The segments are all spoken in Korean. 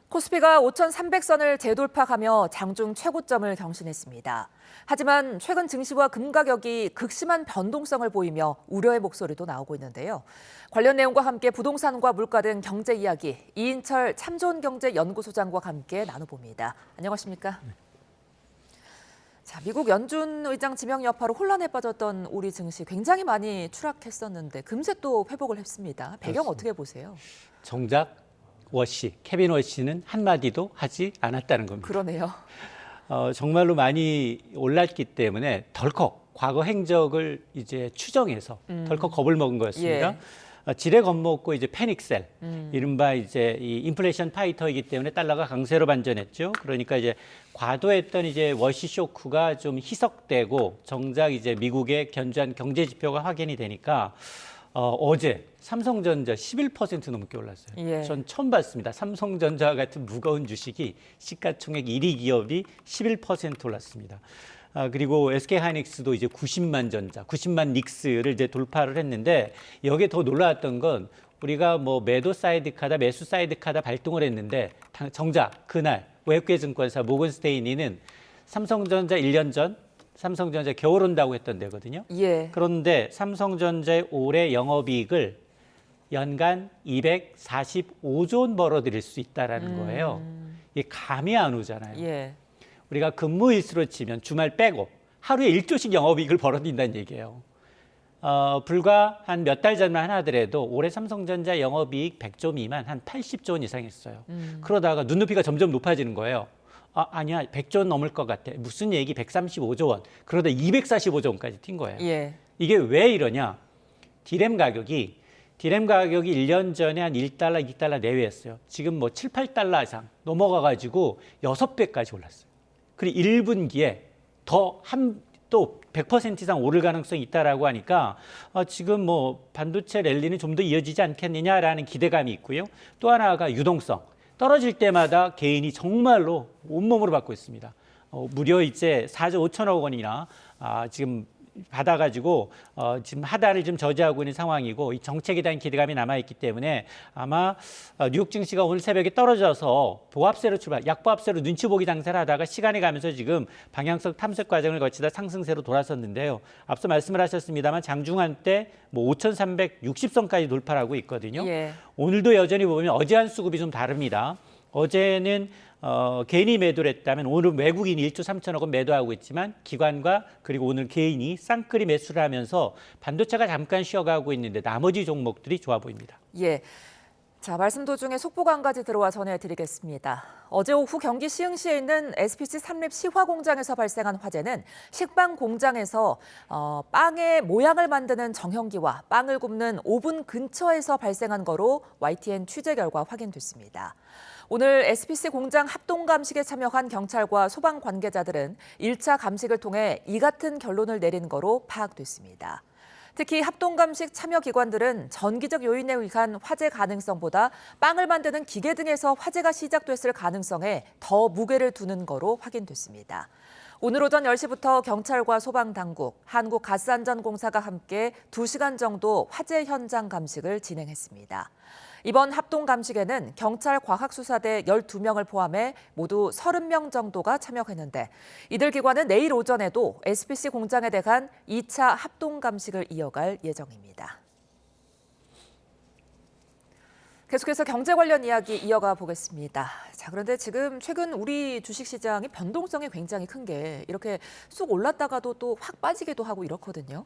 코스피가 5,300선을 재돌파하며 장중 최고점을 경신했습니다. 하지만 최근 증시와 금 가격이 극심한 변동성을 보이며 우려의 목소리도 나오고 있는데요. 관련 내용과 함께 부동산과 물가 등 경제 이야기 이인철 참좋은경제연구소장과 함께 나눠봅니다. 안녕하십니까? 자, 미국 연준 의장 지명 여파로 혼란에 빠졌던 우리 증시 굉장히 많이 추락했었는데 금세 또 회복을 했습니다. 배경 그렇습니다. 어떻게 보세요? 정작 케빈 워시는 한마디도 하지 않았다는 겁니다. 그러네요. 정말로 많이 올랐기 때문에 덜컥 과거 행적을 이제 추정해서 덜컥 겁을 먹은 거였습니다. 지레 겁먹고 이제 패닉셀, 이른바 이제 이 인플레이션 파이터이기 때문에 달러가 강세로 반전했죠. 그러니까 이제 과도했던 이제 워시 쇼크가 좀 희석되고 정작 이제 미국의 견조한 경제 지표가 확인이 되니까 어제 삼성전자 11% 넘게 올랐어요. 전 처음 봤습니다. 삼성전자 같은 무거운 주식이 시가총액 1위 기업이 11% 올랐습니다. 그리고 SK하이닉스도 이제 90만 닉스를 이제 돌파를 했는데 여기에 더 놀라웠던 건 우리가 뭐 매도 사이드 카다, 매수 사이드 카다 발동을 했는데 정작 그날 외국계 증권사 모건스테인리는 삼성전자 1년 전 삼성전자 겨울 온다고 했던 데거든요. 그런데 삼성전자의 올해 영업이익을 연간 245조 원 벌어들일 수 있다라는 거예요. 이게 감이 안 오잖아요. 우리가 근무일수로 치면 주말 빼고 하루에 1조씩 영업이익을 벌어들인다는 얘기예요. 불과 한 몇 달 전만 하더라도 올해 삼성전자 영업이익 100조 미만 한 80조 원 이상 했어요. 그러다가 눈높이가 점점 높아지는 거예요. 아니야, 100조 원 넘을 것 같아. 무슨 얘기 135조 원. 그러다 245조 원까지 튄 거예요. 이게 왜 이러냐. 디램 가격이 1년 전에 한 1달러, 2달러 내외였어요. 지금 뭐 7, 8달러 이상 넘어가가지고 6배까지 올랐어요. 그리고 1분기에 또 100% 이상 오를 가능성이 있다라고 하니까 지금 뭐 반도체 랠리는 좀 더 이어지지 않겠느냐라는 기대감이 있고요. 또 하나가 유동성. 떨어질 때마다 개인이 정말로 온몸으로 받고 있습니다. 무려 이제 4조 5천억 원이나 지금 받아가지고 지금 하단을 좀 저지하고 있는 상황이고 이 정책에 대한 기대감이 남아있기 때문에 아마 뉴욕 증시가 오늘 새벽에 떨어져서 보합세로 약보합세로 눈치 보기 장사를 하다가 시간이 가면서 지금 방향성 탐색 과정을 거치다 상승세로 돌아섰는데요. 앞서 말씀을 하셨습니다만 장중한 때 뭐 5,360선까지 돌파를 하고 있거든요. 오늘도 여전히 보면 어제 한 수급이 좀 다릅니다. 어제는 개인이 매도를 했다면 오늘 외국인이 1조 3천억 원 매도하고 있지만 기관과 그리고 오늘 개인이 쌍끌이 매수를 하면서 반도체가 잠깐 쉬어가고 있는데 나머지 종목들이 좋아 보입니다. 자, 말씀 도중에 속보가 한 가지 들어와 전해드리겠습니다. 어제 오후 경기 시흥시에 있는 SPC 삼립 시화 공장에서 발생한 화재는 식빵 공장에서 빵의 모양을 만드는 정형기와 빵을 굽는 오븐 근처에서 발생한 거로 YTN 취재 결과 확인됐습니다. 오늘 SPC 공장 합동 감식에 참여한 경찰과 소방 관계자들은 1차 감식을 통해 이 같은 결론을 내린 거로 파악됐습니다. 특히 합동감식 참여 기관들은 전기적 요인에 의한 화재 가능성보다 빵을 만드는 기계 등에서 화재가 시작됐을 가능성에 더 무게를 두는 거로 확인됐습니다. 오늘 오전 10시부터 경찰과 소방당국, 한국가스안전공사가 함께 2시간 정도 화재 현장 감식을 진행했습니다. 이번 합동감식에는 경찰 과학수사대 12명을 포함해 모두 30명 정도가 참여했는데 이들 기관은 내일 오전에도 SPC 공장에 대한 2차 합동감식을 이어갈 예정입니다. 계속해서 경제 관련 이야기 이어가 보겠습니다. 자, 그런데 지금 최근 우리 주식시장이 변동성이 굉장히 큰 게 이렇게 쑥 올랐다가도 또 확 빠지기도 하고 이렇거든요.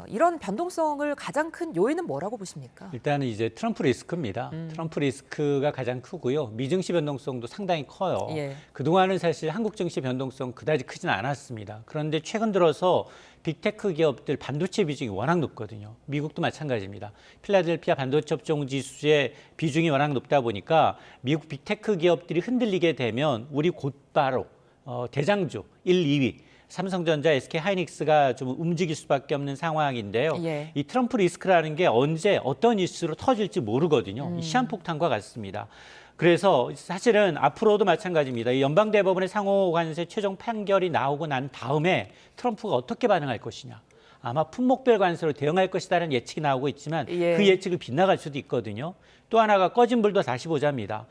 이런 변동성을 가장 큰 요인은 뭐라고 보십니까? 일단은 이제 트럼프 리스크입니다. 트럼프 리스크가 가장 크고요. 미증시 변동성도 상당히 커요. 그동안은 사실 한국 증시 변동성 그다지 크지는 않았습니다. 그런데 최근 들어서 빅테크 기업들 반도체 비중이 워낙 높거든요. 미국도 마찬가지입니다. 필라델피아 반도체 업종 지수의 비중이 워낙 높다 보니까 미국 빅테크 기업들이 흔들리게 되면 우리 곧바로 대장주 1, 2위 삼성전자, SK하이닉스가 좀 움직일 수밖에 없는 상황인데요. 이 트럼프 리스크라는 게 언제 어떤 이슈로 터질지 모르거든요. 이 시한폭탄과 같습니다. 그래서 사실은 앞으로도 마찬가지입니다. 이 연방대법원의 상호관세 최종 판결이 나오고 난 다음에 트럼프가 어떻게 반응할 것이냐. 아마 품목별 관세로 대응할 것이라는 예측이 나오고 있지만 그 예측을 빗나갈 수도 있거든요. 또 하나가 꺼진 불도 다시 보자입니다.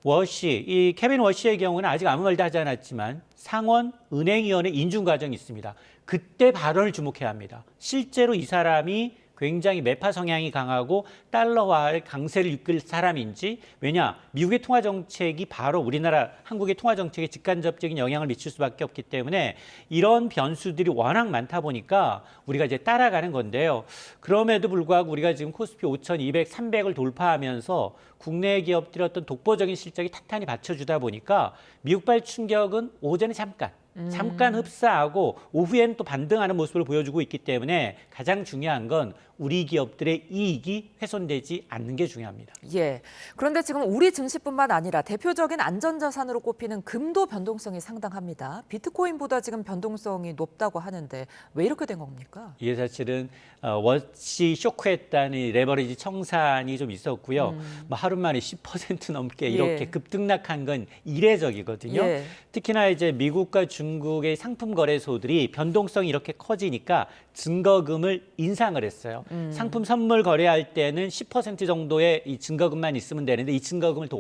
워시, 이 케빈 워시의 경우는 아직 아무 말도 하지 않았지만 상원 은행위원회 인준 과정이 있습니다. 그때 발언을 주목해야 합니다. 실제로 이 사람이 굉장히 매파 성향이 강하고 달러화의 강세를 이끌 사람인지, 왜냐, 미국의 통화 정책이 바로 우리나라 한국의 통화 정책에 직간접적인 영향을 미칠 수밖에 없기 때문에 이런 변수들이 워낙 많다 보니까 우리가 이제 따라가는 건데요. 그럼에도 불구하고 우리가 지금 코스피 5,200, 300을 돌파하면서 국내 기업들의 어떤 독보적인 실적이 탄탄히 받쳐주다 보니까 미국발 충격은 오전에 잠깐 흡사하고 오후에는 또 반등하는 모습을 보여주고 있기 때문에 가장 중요한 건 우리 기업들의 이익이 훼손되지 않는 게 중요합니다. 예. 그런데 지금 우리 증시뿐만 아니라 대표적인 안전자산으로 꼽히는 금도 변동성이 상당합니다. 비트코인보다 지금 변동성이 높다고 하는데 왜 이렇게 된 겁니까? 이게 사실은 워시 쇼크했다는 레버리지 청산이 좀 있었고요. 뭐 하루 만에 10% 넘게 이렇게 예. 급등락한 건 이례적이거든요. 예. 특히나 이제 미국과 중국의 상품 거래소들이 변동성이 이렇게 커지니까 증거금을 인상을 했어요. 상품 선물 거래할 때는 10% 정도의 이 증거금만 있으면 되는데 이 증거금을 더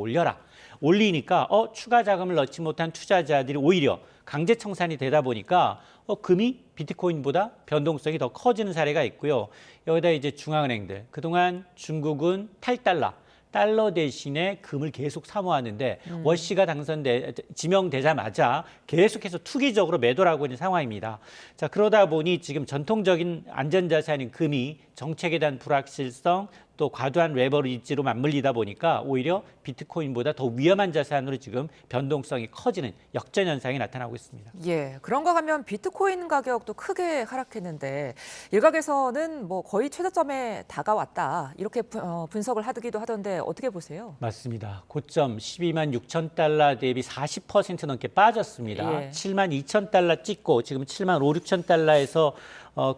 올리니까 추가 자금을 넣지 못한 투자자들이 오히려 강제 청산이 되다 보니까 금이 비트코인보다 변동성이 더 커지는 사례가 있고요. 여기다 이제 중앙은행들, 그동안 중국은 달러 대신에 금을 계속 사모하는데 워시가 지명되자마자 계속해서 투기적으로 매도를 하고 있는 상황입니다. 자, 그러다 보니 지금 전통적인 안전자산인 금이 정책에 대한 불확실성 또 과도한 레버리지로 맞물리다 보니까 오히려 비트코인보다 더 위험한 자산으로 지금 변동성이 커지는 역전 현상이 나타나고 있습니다. 예, 그런가 하면 비트코인 가격도 크게 하락했는데 일각에서는 뭐 거의 최저점에 다가왔다 이렇게 분석을 하기도 하던데 어떻게 보세요? 맞습니다. 고점 12만 6천 달러 대비 40% 넘게 빠졌습니다. 예. 7만 2천 달러 찍고 지금 7만 5, 6천 달러에서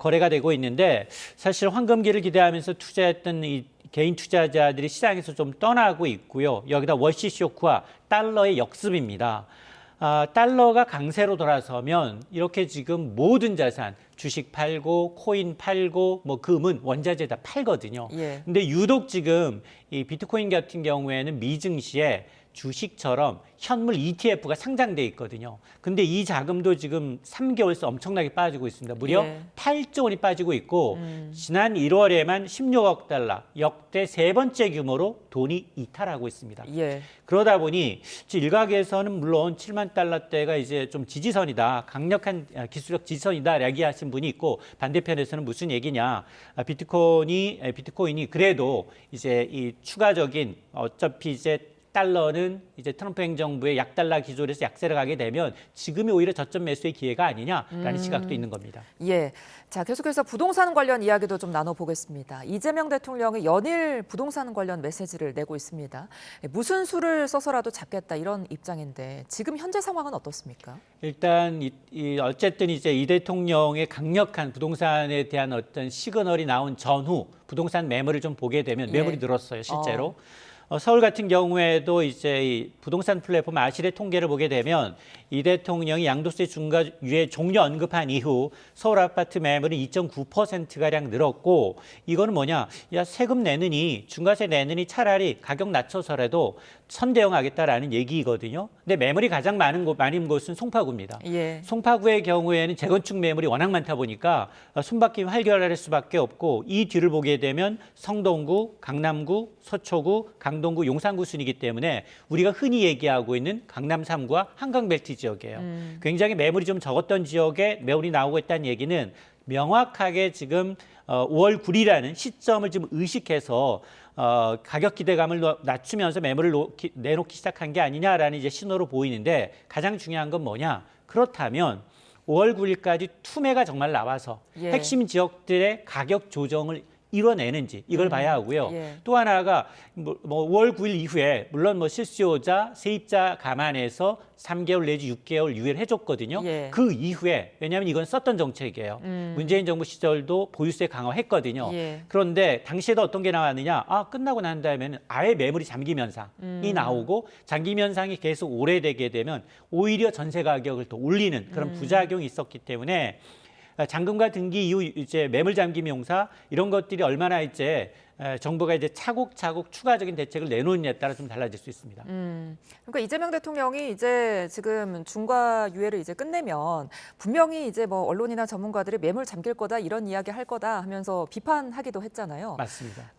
거래가 되고 있는데 사실 황금기를 기대하면서 투자했던 이 개인 투자자들이 시장에서 좀 떠나고 있고요. 여기다 워시 쇼크와 달러의 역습입니다. 달러가 강세로 돌아서면 이렇게 지금 모든 자산, 주식 팔고 코인 팔고 뭐 금은 원자재 다 팔거든요. 예. 근데 유독 지금 이 비트코인 같은 경우에는 미증시에 주식처럼 현물 ETF가 상장돼 있거든요. 근데 이 자금도 지금 3개월 새 엄청나게 빠지고 있습니다. 무려 예. 8조 원이 빠지고 있고 지난 1월에만 16억 달러, 역대 세 번째 규모로 돈이 이탈하고 있습니다. 예. 그러다 보니 일각에서는 물론 7만 달러대가 이제 좀 지지선이다, 강력한 기술적 지지선이다 이야기하신 분이 있고 반대편에서는 무슨 얘기냐, 비트코인이 그래도 이제 이 추가적인 어차피 이제 달러는 이제 트럼프 행정부의 약달러 기조에서 약세를 가게 되면 지금이 오히려 저점 매수의 기회가 아니냐라는 시각도 있는 겁니다. 예. 자, 계속해서 부동산 관련 이야기도 좀 나눠보겠습니다. 이재명 대통령이 연일 부동산 관련 메시지를 내고 있습니다. 무슨 수를 써서라도 잡겠다 이런 입장인데 지금 현재 상황은 어떻습니까? 일단 어쨌든 이제 이 대통령의 강력한 부동산에 대한 어떤 시그널이 나온 전후 부동산 매물을 좀 보게 되면 매물이 늘었어요, 실제로. 서울 같은 경우에도 이제 이 부동산 플랫폼 아실의 통계를 보게 되면 이 대통령이 양도세 중과 유예 종료 언급한 이후 서울 아파트 매물은 2.9%가량 늘었고 이거는 뭐냐? 야, 세금 내느니 중과세 내느니 차라리 가격 낮춰서라도 선대영하겠다라는 얘기거든요. 근데 매물이 가장 많은 곳은 송파구입니다. 예. 송파구의 경우에는 재건축 매물이 워낙 많다 보니까 손바뀜이 활발할 수밖에 없고 이 뒤를 보게 되면 성동구, 강남구, 서초구, 강동구, 용산구 순이기 때문에 우리가 흔히 얘기하고 있는 강남 3구와 한강벨트 지역이에요. 굉장히 매물이 좀 적었던 지역에 매물이 나오고 있다는 얘기는 명확하게 지금 5월 9일이라는 시점을 좀 의식해서 가격 기대감을 낮추면서 매물을 내놓기 시작한 게 아니냐라는 이제 신호로 보이는데 가장 중요한 건 뭐냐? 그렇다면 5월 9일까지 투매가 정말 나와서 예. 핵심 지역들의 가격 조정을 이뤄내는지 이걸 봐야 하고요. 예. 또 하나가 뭐 5월 9일 이후에 물론 뭐 실수요자, 세입자 감안해서 3개월 내지 6개월 유예를 해줬거든요. 예. 그 이후에 왜냐하면 이건 썼던 정책이에요. 문재인 정부 시절도 보유세 강화했거든요. 예. 그런데 당시에도 어떤 게 나왔느냐? 끝나고 난 다음에는 아예 매물이 잠김 현상이 나오고 잠김 현상이 계속 오래되게 되면 오히려 전세 가격을 더 올리는 그런 부작용이 있었기 때문에 잔금과 등기 이후 이제 매물 잠김 용사 이런 것들이 얼마나 이제 정부가 이제 차곡차곡 추가적인 대책을 내놓느냐에 따라 좀 달라질 수 있습니다. 그러니까 이재명 대통령이 이제 지금 중과 유예를 이제 끝내면 분명히 이제 뭐 언론이나 전문가들이 매물 잠길 거다 이런 이야기 할 거다 하면서 비판하기도 했잖아요. 맞습니다.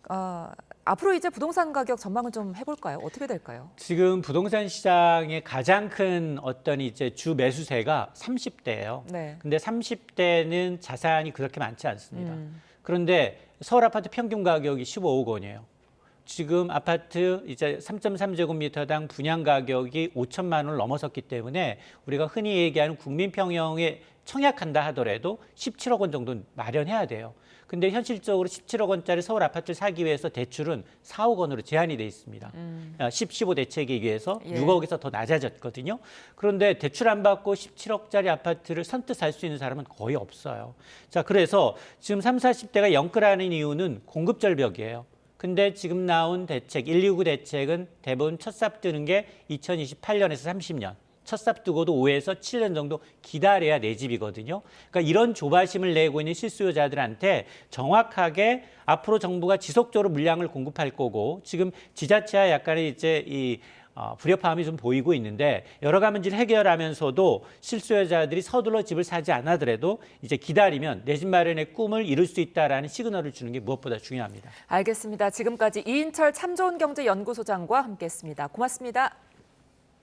앞으로 이제 부동산 가격 전망을 좀 해볼까요? 어떻게 될까요? 지금 부동산 시장의 가장 큰 어떤 이제 주 매수세가 30대예요. 네. 근데 30대는 자산이 그렇게 많지 않습니다. 그런데 서울 아파트 평균 가격이 15억 원이에요. 지금 아파트 이제 3.3제곱미터당 분양 가격이 5천만 원을 넘어섰기 때문에 우리가 흔히 얘기하는 국민평형에 청약한다 하더라도 17억 원 정도는 마련해야 돼요. 근데 현실적으로 17억 원짜리 서울 아파트를 사기 위해서 대출은 4억 원으로 제한이 돼 있습니다. 15 대책에 의해서 예. 6억에서 더 낮아졌거든요. 그런데 대출 안 받고 17억짜리 아파트를 선뜻 살 수 있는 사람은 거의 없어요. 자, 그래서 지금 30, 40대가 영끌하는 이유는 공급 절벽이에요. 근데 지금 나온 대책, 129 대책은 대부분 첫 삽 뜨는 게 2028년에서 30년. 첫 삽 뜨고도 5에서 7년 정도 기다려야 내 집이거든요. 그러니까 이런 조바심을 내고 있는 실수요자들한테 정확하게 앞으로 정부가 지속적으로 물량을 공급할 거고 지금 지자체와 약간의 이제 이 불협화음이 좀 보이고 있는데 여러 가지 문제를 해결하면서도 실수요자들이 서둘러 집을 사지 않아더라도 이제 기다리면 내 집 마련의 꿈을 이룰 수 있다라는 시그널을 주는 게 무엇보다 중요합니다. 알겠습니다. 지금까지 이인철 참좋은경제연구소장과 함께했습니다. 고맙습니다.